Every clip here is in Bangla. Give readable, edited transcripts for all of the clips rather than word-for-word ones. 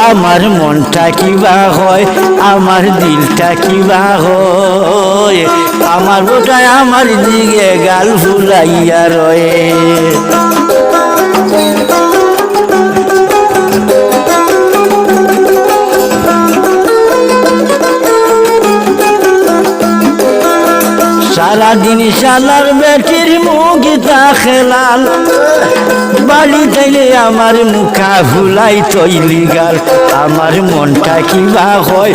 আমার মনটা কিবা হয়, আমার দিলটা কিবা হয়, আমার বোটায় আমার দিকে গাল ফুলাইয়া রয়ে। সারাদিন শালার বেটির মুগিতা খেলাল, বাড়ি তাইলে আমার মুখা ভুলাই তৈলি গাল। আমার মনটা কিবা হয়,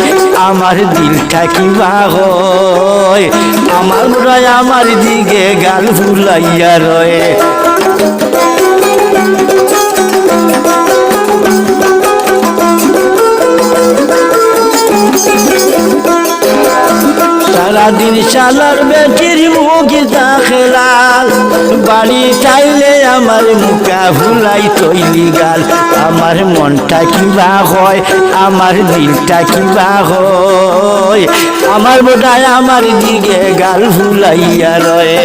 আমার দিলটা কিবা হয়, আমার রয় আমার দিকে গাল ভুলাইয়া রয়ে। সারাদিন শালার বেটির মুগিতা খেলাল, বাড়ি চাইলে আমার মুখা ভুলাই তৈলি গাল। আমার মনটা কিবা হয়, আমার দিলটা কিবা হয়, আমার বোটায় আমার দিকে গাল ভুলাইয়া রয়ে।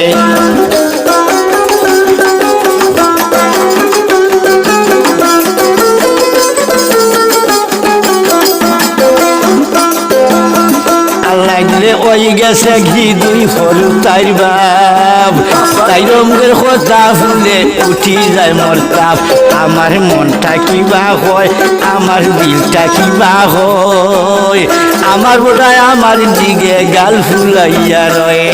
লাগলে ওই গেছে ঘি দুই ফরু তাইর বাপ, তাই রঙের কথা ফুলে উঠি যায় মোর তাপ। আমার মনটা কিবা হয়, আমার দিলটা কিবা হয়, আমার বোটায় আমার দিকে গাল ফুলাইয়া রয়ে।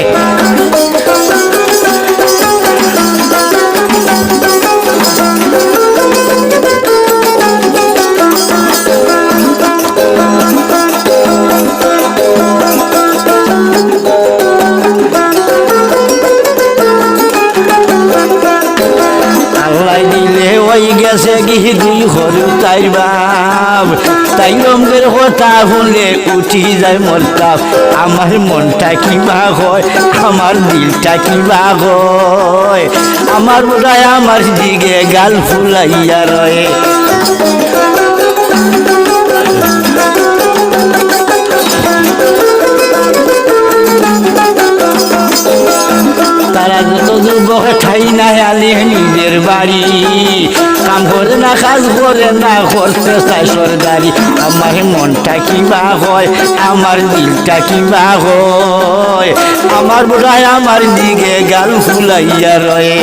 গেছে গিয়ে দুই হরু তাইর বাপ, তাই রঙের কথা শুনলে উঠি যায় মোর তাপ। আমার মনটা কিবা হয়, আমার দিলটা কিবা হয়, আমার বোধহয় আমার দিকে গাল ফুলাইয়া রয়ে। তারা যত যুবক ঠাই নাই আলি নিজের বাড়ি, কাম করে না কাজ করে না করতে চাই সরকারি। আমার মনটা কিবা হয়, আমার দিলটা কিবা হয়, আমার বোধহয় আমার দিকে গাল ফুলাইয়া রয়ে।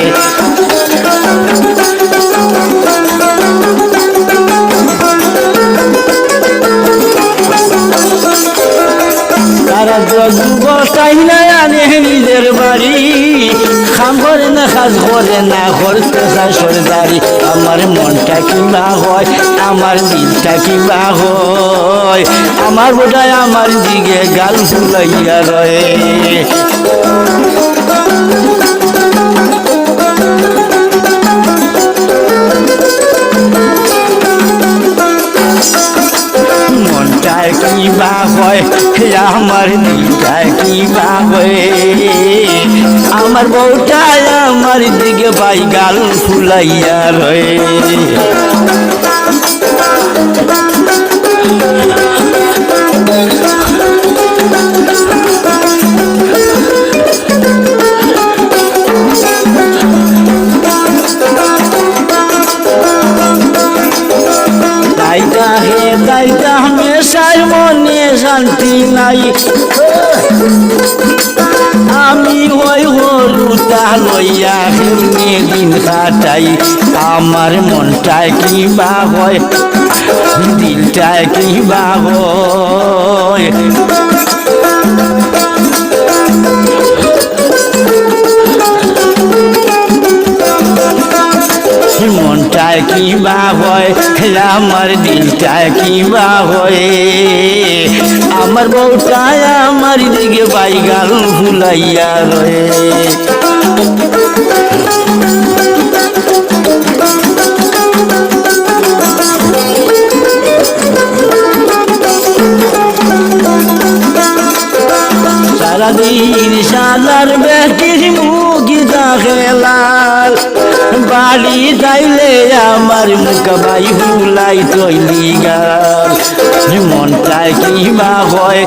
তারা যুবক ঠাই নাই আনে নিজের বাড়ি, কাম করে না কাজ করে না করতে চায় সরকারি। আমার মনটা কিবা হয়, আমার দিলটা কিবা হয়, আমার বোধহয় আমার দিকে গাল ফুলাইয়া রয়ে। মনটা কিবা হয়, আমার দিলটা কিবা হয়, আমার বউটা আমার দিকে ভাই গাল ফুলাইয়া রয়ে। দাইতা হে দাইতা মেশার মনে শান্তি নাই, আমি ওই হলুদা লইয়া হেমনে দিন কাটাই। আমার মনটা কিবা হয়, দিলটা কিবা হয়, মনটা কিবা হয়, আমার দিলটা কিবা হয়, আমার বউটা আমার দিকে ভাই গাল ফুলাইয়া রয়ে। সারাদিন শালার বেটির মুগিতা খেলাল, বাড়ি যাইলে আমার মুখ ভাই ফুলাই তৈলি গাল। মনটা কিবা হয়,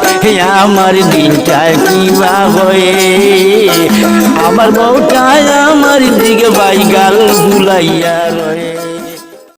আমার দিলটা কিবা হয়, আমার বউটা আমার দিকে ভাই গাল ফুলাইয়া।